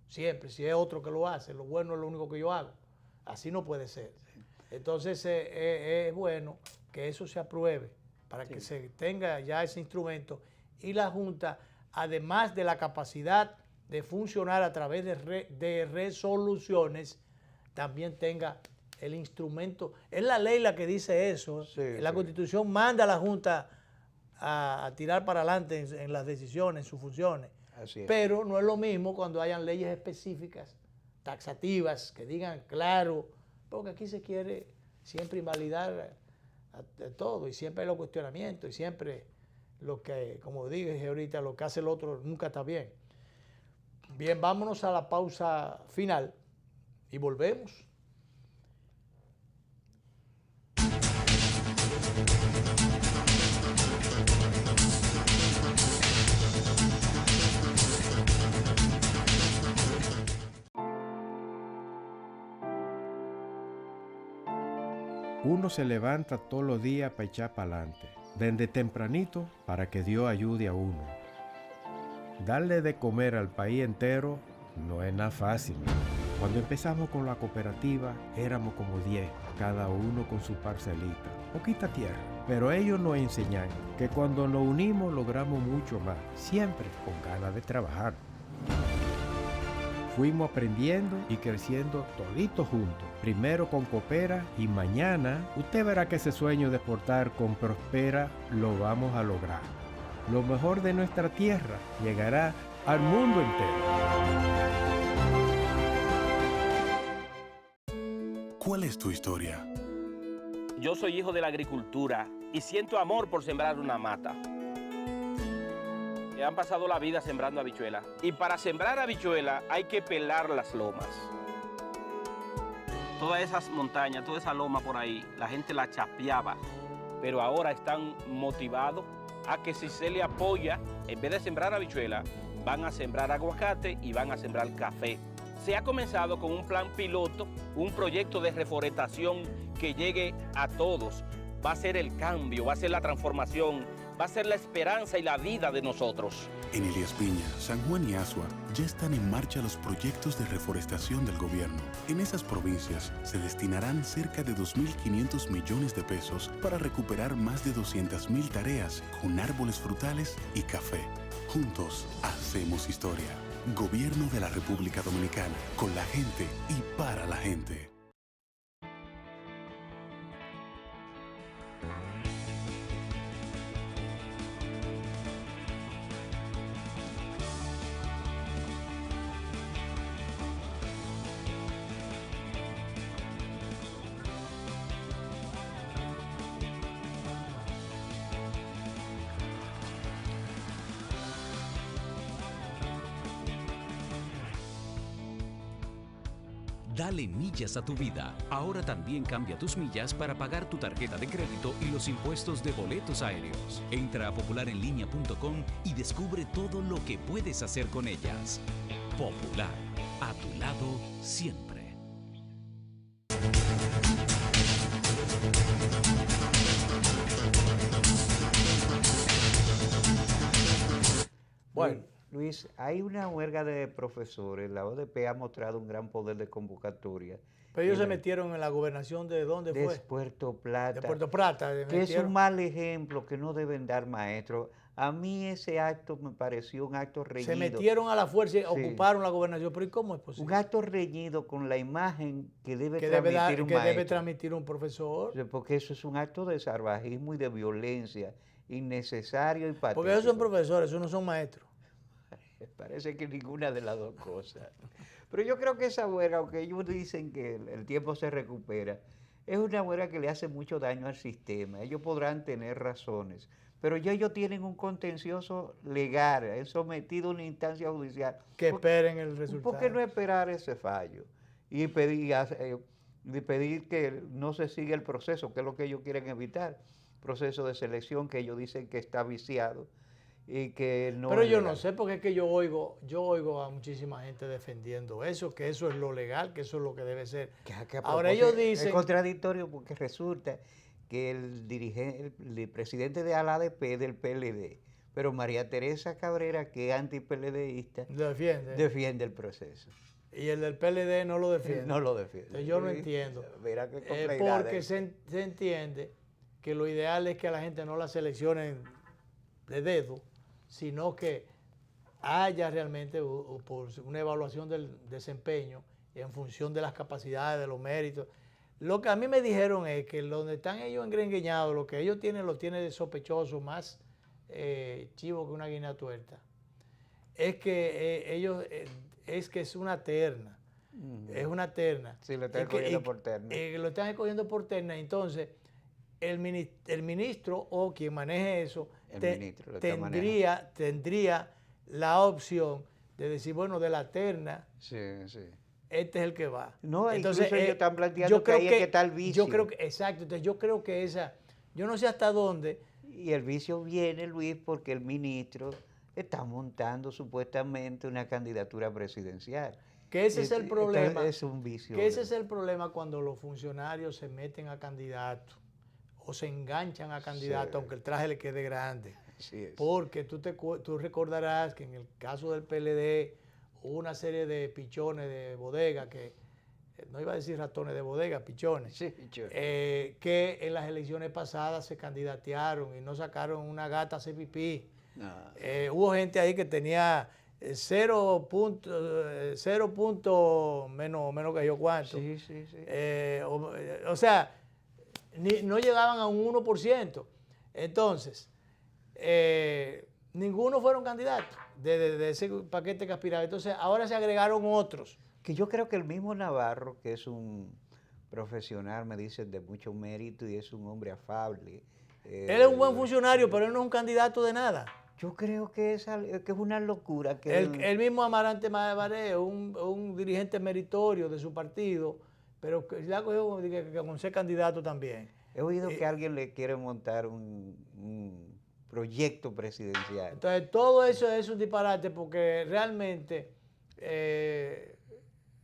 Siempre, si es otro que lo hace, lo bueno es lo único que yo hago. Así no puede ser. Entonces es bueno que eso se apruebe para que se tenga ya ese instrumento y la Junta, además de la capacidad de funcionar a través de resoluciones, también tenga el instrumento. Es la ley la que dice eso. La Constitución manda a la Junta a tirar para adelante en las decisiones, en sus funciones. Así es. Pero no es lo mismo cuando hayan leyes específicas, taxativas, que digan claro, porque aquí se quiere siempre invalidar todo y siempre hay los cuestionamientos y siempre lo que, como dije ahorita, lo que hace el otro nunca está bien. Bien, vámonos a la pausa final y volvemos. Uno se levanta todos los días para echar para adelante, desde tempranito para que Dios ayude a uno. Darle de comer al país entero no es nada fácil. Cuando empezamos con la cooperativa éramos como 10, cada uno con su parcelita, poquita tierra. Pero ellos nos enseñan que cuando nos unimos logramos mucho más, siempre con ganas de trabajar. Fuimos aprendiendo y creciendo toditos juntos. Primero con Coopera y mañana usted verá que ese sueño de exportar con Prospera lo vamos a lograr. Lo mejor de nuestra tierra llegará al mundo entero. ¿Cuál es tu historia? Yo soy hijo de la agricultura y siento amor por sembrar una mata. Han pasado la vida sembrando habichuelas. Y para sembrar habichuelas hay que pelar las lomas. Todas esas montañas, toda esa loma por ahí, la gente la chapeaba. Pero ahora están motivados a que si se le apoya, en vez de sembrar habichuelas, van a sembrar aguacate y van a sembrar café. Se ha comenzado con un plan piloto, un proyecto de reforestación que llegue a todos. Va a ser el cambio, va a ser la transformación, va a ser la esperanza y la vida de nosotros. En Elías Piña, San Juan y Azua ya están en marcha los proyectos de reforestación del gobierno. En esas provincias se destinarán cerca de 2.500 millones de pesos para recuperar más de 200.000 tareas con árboles frutales y café. Juntos hacemos historia. Gobierno de la República Dominicana, con la gente y para la gente. Dale millas a tu vida. Ahora también cambia tus millas para pagar tu tarjeta de crédito y los impuestos de boletos aéreos. Entra a popularenlinea.com y descubre todo lo que puedes hacer con ellas. Popular, a tu lado siempre. Bueno, Luis, hay una huelga de profesores. La ODP ha mostrado un gran poder de convocatoria. Pero ellos se metieron en la gobernación ¿de dónde fue? De Puerto Plata. De Puerto Plata. Que es un mal ejemplo que no deben dar maestros. A mí ese acto me pareció un acto reñido. Se metieron a la fuerza y ocuparon la gobernación. ¿Pero y cómo es posible? Un acto reñido con la imagen que debe transmitir un profesor. Porque eso es un acto de salvajismo y de violencia innecesario y patético. Porque esos son profesores, esos no son maestros. Parece que ninguna de las dos cosas. Pero yo creo que esa huelga, aunque ellos dicen que el tiempo se recupera, es una huelga que le hace mucho daño al sistema. Ellos podrán tener razones, pero ya ellos tienen un contencioso legal, es sometido a una instancia judicial. Que esperen el resultado. ¿Por qué no esperar ese fallo? Y pedir que no se siga el proceso, que es lo que ellos quieren evitar. Proceso de selección que ellos dicen que está viciado. Y que no. Pero yo no sé, porque es que yo oigo a muchísima gente defendiendo eso, que eso es lo legal, que eso es lo que debe ser. Ahora ellos dicen... Es contradictorio porque resulta que el presidente de la ADP del PLD, pero María Teresa Cabrera, que es anti-PLDista, defiende el proceso. Y el del PLD no lo defiende. No lo defiende. Entonces yo no entiendo. Mira qué porque se entiende que lo ideal es que a la gente no la seleccionen de dedo, sino que haya realmente una evaluación del desempeño en función de las capacidades, de los méritos. Lo que a mí me dijeron es que donde están ellos engrengueñados, lo que ellos tienen, lo tiene de sospechoso, más chivo que una guinea tuerta. Es que es una terna. Es una terna. Sí, lo están escogiendo por terna. Lo están escogiendo por terna. Entonces, el ministro o quien maneje eso tendría la opción de decir, bueno, de la terna, este es el que va. No, entonces ellos están planteando que ahí es que está el vicio. Yo creo que, exacto, entonces yo creo que yo no sé hasta dónde. Y el vicio viene, Luis, porque el ministro está montando supuestamente una candidatura presidencial. Que ese es el problema. Es un vicio. Que ese es el problema cuando los funcionarios se meten a candidatos o se enganchan a candidatos, aunque el traje le quede grande. Porque tú recordarás que en el caso del PLD hubo una serie de pichones de bodega, que no iba a decir ratones de bodega, pichones, que en las elecciones pasadas se candidatearon y no sacaron una gata a hacer pipí. Hubo gente ahí que tenía 0 puntos menos que yo cuánto. O sea, no llegaban a un 1%. Entonces, ninguno fueron candidatos de ese paquete que aspiraba. Entonces, ahora se agregaron otros. Que yo creo que el mismo Navarro, que es un profesional, me dicen, de mucho mérito y es un hombre afable. Él es un buen funcionario, pero él no es un candidato de nada. Yo creo que es una locura. Que el mismo Amarante Maré, un dirigente meritorio de su partido, pero que ya cogió con ser candidato también. He oído que alguien le quiere montar un proyecto presidencial. Entonces, todo eso es un disparate porque realmente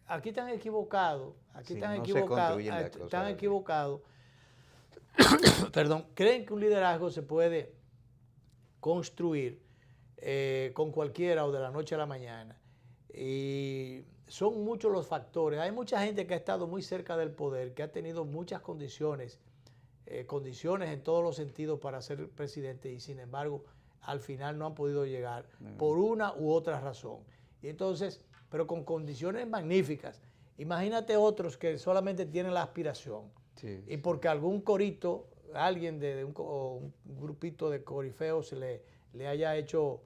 aquí están equivocados. Están equivocados. Perdón, creen que un liderazgo se puede construir con cualquiera o de la noche a la mañana. Y son muchos los factores. Hay mucha gente que ha estado muy cerca del poder, que ha tenido muchas condiciones en todos los sentidos para ser presidente y sin embargo al final no han podido llegar por una u otra razón. Y entonces, pero con condiciones magníficas. Imagínate otros que solamente tienen la aspiración y porque algún corito, alguien de un grupito de corifeos le haya hecho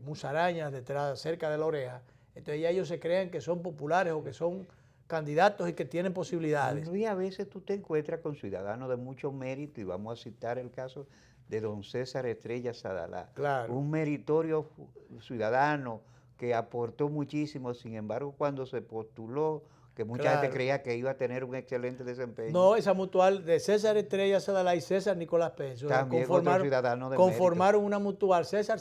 musarañas detrás, cerca de la oreja, entonces ya ellos se creen que son populares o que son candidatos y que tienen posibilidades. Y a veces tú te encuentras con ciudadanos de mucho mérito, y vamos a citar el caso de don César Estrella Sadalá, un meritorio ciudadano que aportó muchísimo, sin embargo cuando se postuló, que mucha gente creía que iba a tener un excelente desempeño. No, esa mutual de César Estrella Sadalá y César Nicolás Penso conformaron una mutual, César,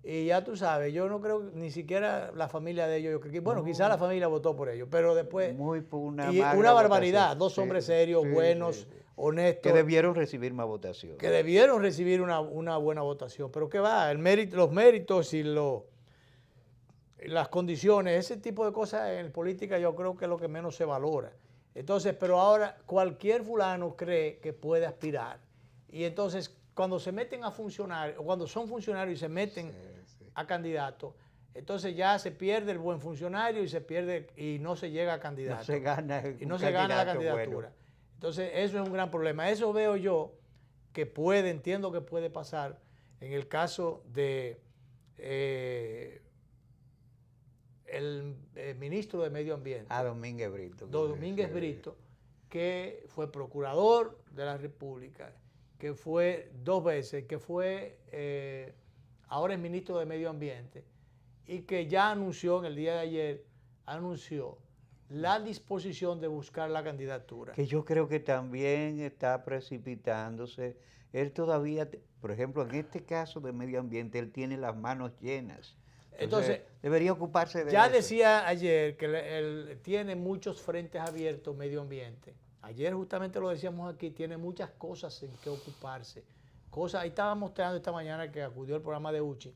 y ya tú sabes, yo no creo ni siquiera la familia de ellos, bueno, quizás la familia votó por ellos, pero después, una barbaridad, dos hombres serios, buenos, honestos. Que debieron recibir más votación. Que debieron recibir una buena votación, pero ¿qué va? Los méritos y las condiciones, ese tipo de cosas en política yo creo que es lo que menos se valora. Entonces, pero ahora cualquier fulano cree que puede aspirar. Y entonces, cuando se meten a funcionar, o cuando son funcionarios y se meten a candidatos, entonces ya se pierde el buen funcionario y no se llega a candidato. No se gana la candidatura. Bueno. Entonces, eso es un gran problema. Eso veo yo que entiendo que puede pasar en el caso de el ministro de Medio Ambiente. Domínguez Brito. Domínguez Brito, que fue procurador de la República, que fue 2 veces, que fue, ahora es ministro de Medio Ambiente, y que ya anunció en el día de ayer, la disposición de buscar la candidatura. Que yo creo que también está precipitándose. Él todavía, por ejemplo, en este caso de Medio Ambiente, él tiene las manos llenas. Entonces, debería ocuparse de eso. Ya decía ayer que él tiene muchos frentes abiertos Medio Ambiente. Ayer justamente lo decíamos aquí, tiene muchas cosas en que ocuparse. Ahí estaba mostrando esta mañana que acudió al programa de Uchi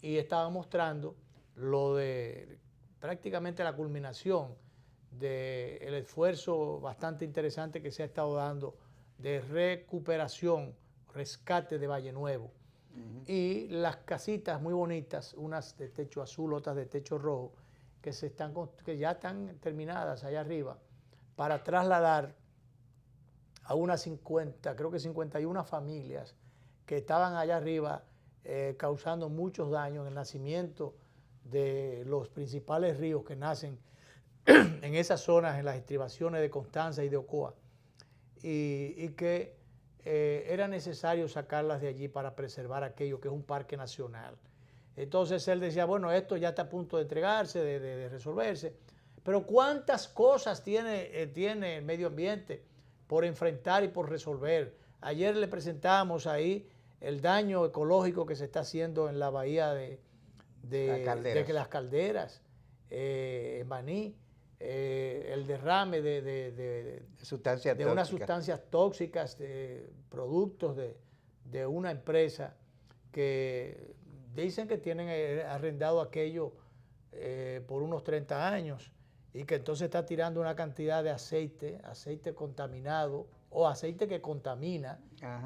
y estaba mostrando lo de prácticamente la culminación del esfuerzo bastante interesante que se ha estado dando de recuperación, rescate de Valle Nuevo. Y las casitas muy bonitas, unas de techo azul, otras de techo rojo, que ya están terminadas allá arriba, para trasladar a unas 51 familias que estaban allá arriba causando muchos daños en el nacimiento de los principales ríos que nacen en esas zonas, en las estribaciones de Constanza y de Ocoa, y que era necesario sacarlas de allí para preservar aquello que es un parque nacional. Entonces él decía, bueno, esto ya está a punto de entregarse, de resolverse, pero ¿cuántas cosas tiene el medio ambiente por enfrentar y por resolver? Ayer le presentamos ahí el daño ecológico que se está haciendo en la bahía de las calderas. en Baní, el derrame de unas sustancias tóxicas, de productos de una empresa que dicen que tienen arrendado aquello por unos 30 años y que entonces está tirando una cantidad de aceite contaminado o aceite que contamina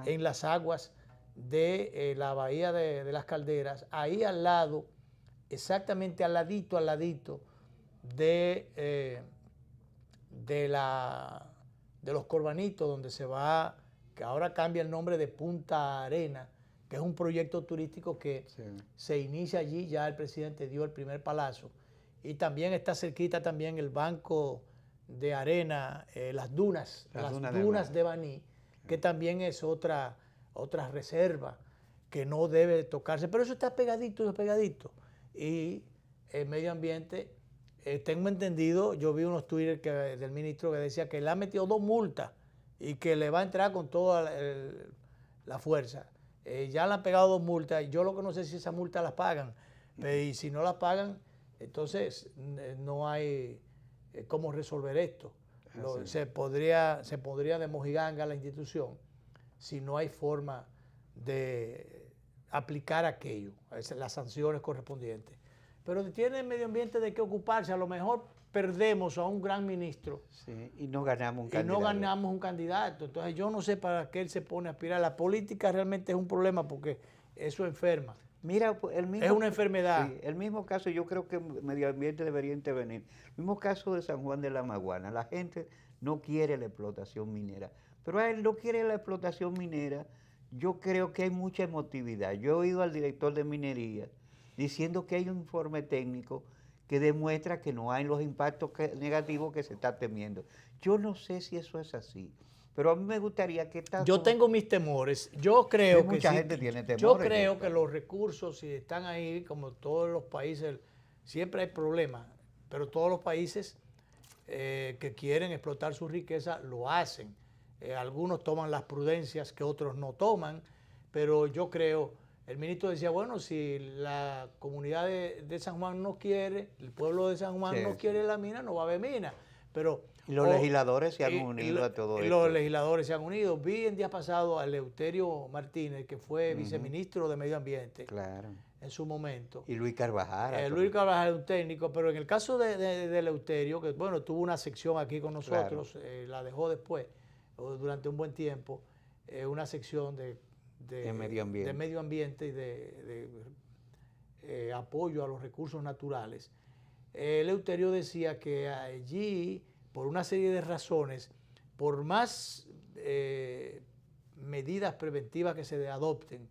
en las aguas de la bahía de las Calderas, ahí al lado, exactamente al ladito de los Corbanitos, donde se va, que ahora cambia el nombre de Punta Arena, que es un proyecto turístico que se inicia allí, ya el presidente dio el primer palazo, y también está cerquita también el banco de arena, las dunas de Baní, que también es otra reserva que no debe tocarse, pero eso está pegadito. Y el medio ambiente, tengo entendido, yo vi unos tweets del ministro que decía que le ha metido 2 multas y que le va a entrar con toda la fuerza. Ya le han pegado 2 multas, yo lo que no sé si esas multas las pagan, y si no las pagan, entonces no hay cómo resolver esto. Se podría de mojiganga la institución si no hay forma de aplicar aquello, las sanciones correspondientes. Pero tiene el medio ambiente de qué ocuparse. A lo mejor perdemos a un gran ministro. Sí, y no ganamos un candidato. Entonces yo no sé para qué él se pone a aspirar. La política realmente es un problema porque eso enferma. Mira, es una enfermedad. Sí, el mismo caso, yo creo que el medio ambiente debería intervenir. El mismo caso de San Juan de la Maguana. La gente no quiere la explotación minera. Pero a él no quiere la explotación minera. Yo creo que hay mucha emotividad. Yo he oído al director de minería diciendo que hay un informe técnico que demuestra que no hay los impactos negativos que se está temiendo. Yo no sé si eso es así. Pero a mí me gustaría que yo tengo mis temores. Yo creo que mucha gente tiene temores. Yo creo que los recursos, si están ahí, como todos los países, siempre hay problemas, pero todos los países que quieren explotar su riqueza lo hacen. Algunos toman las prudencias que otros no toman, pero yo creo, el ministro decía, bueno, si la comunidad de San Juan no quiere, el pueblo de San Juan no quiere la mina, no va a haber mina. Pero y los legisladores se han unido a todo esto. Los legisladores se han unido. Vi el día pasado a Eleuterio Martínez, que fue viceministro de Medio Ambiente en su momento. Y Luis Carvajal. Luis Carvajal es un técnico, pero en el caso de Eleuterio, que bueno, tuvo una sección aquí con nosotros, la dejó después, durante un buen tiempo, una sección de medio ambiente y de apoyo a los recursos naturales. Eleuterio decía que allí, por una serie de razones, por más medidas preventivas que se adopten,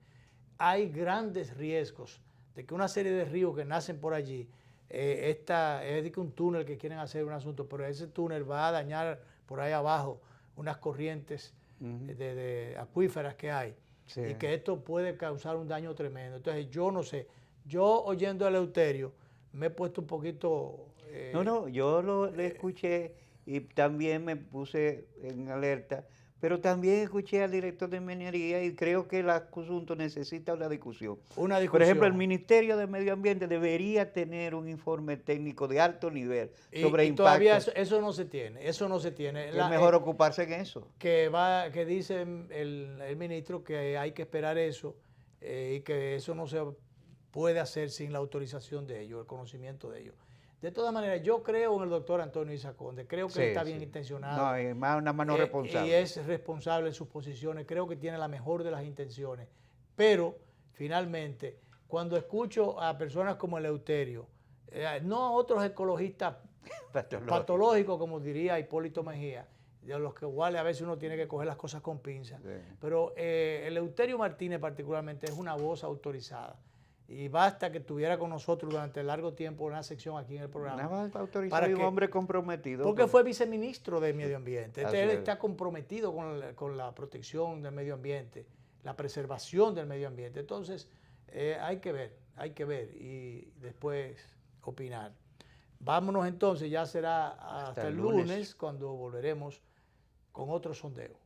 hay grandes riesgos de que una serie de ríos que nacen por allí, es un túnel que quieren hacer un asunto, pero ese túnel va a dañar por ahí abajo unas corrientes de acuíferas que hay, y que esto puede causar un daño tremendo. Entonces yo no sé, yo oyendo a Eleuterio me he puesto un poquito... yo le escuché y también me puse en alerta, pero también escuché al director de minería y creo que el asunto necesita una discusión. Por ejemplo, el Ministerio de Medio Ambiente debería tener un informe técnico de alto nivel sobre impactos. Todavía eso no se tiene, Es mejor ocuparse en eso. Que dice el ministro que hay que esperar eso y que eso no se puede hacer sin la autorización de ellos, el conocimiento de ellos. De todas maneras, yo creo en el doctor Antonio Isa Conde, creo que está bien intencionado. No, es más una mano responsable. Y es responsable en sus posiciones, creo que tiene la mejor de las intenciones. Pero, finalmente, cuando escucho a personas como Eleuterio, no a otros ecologistas patológicos, como diría Hipólito Mejía, de los que igual a veces uno tiene que coger las cosas con pinzas, pero Eleuterio Martínez particularmente es una voz autorizada. Y basta que estuviera con nosotros durante largo tiempo en una sección aquí en el programa. Nada más autorizado y un hombre comprometido. Porque fue viceministro de Medio Ambiente. Él está comprometido con la protección del medio ambiente, la preservación del medio ambiente. Entonces, hay que ver y después opinar. Vámonos entonces, ya será hasta el lunes cuando volveremos con otro sondeo.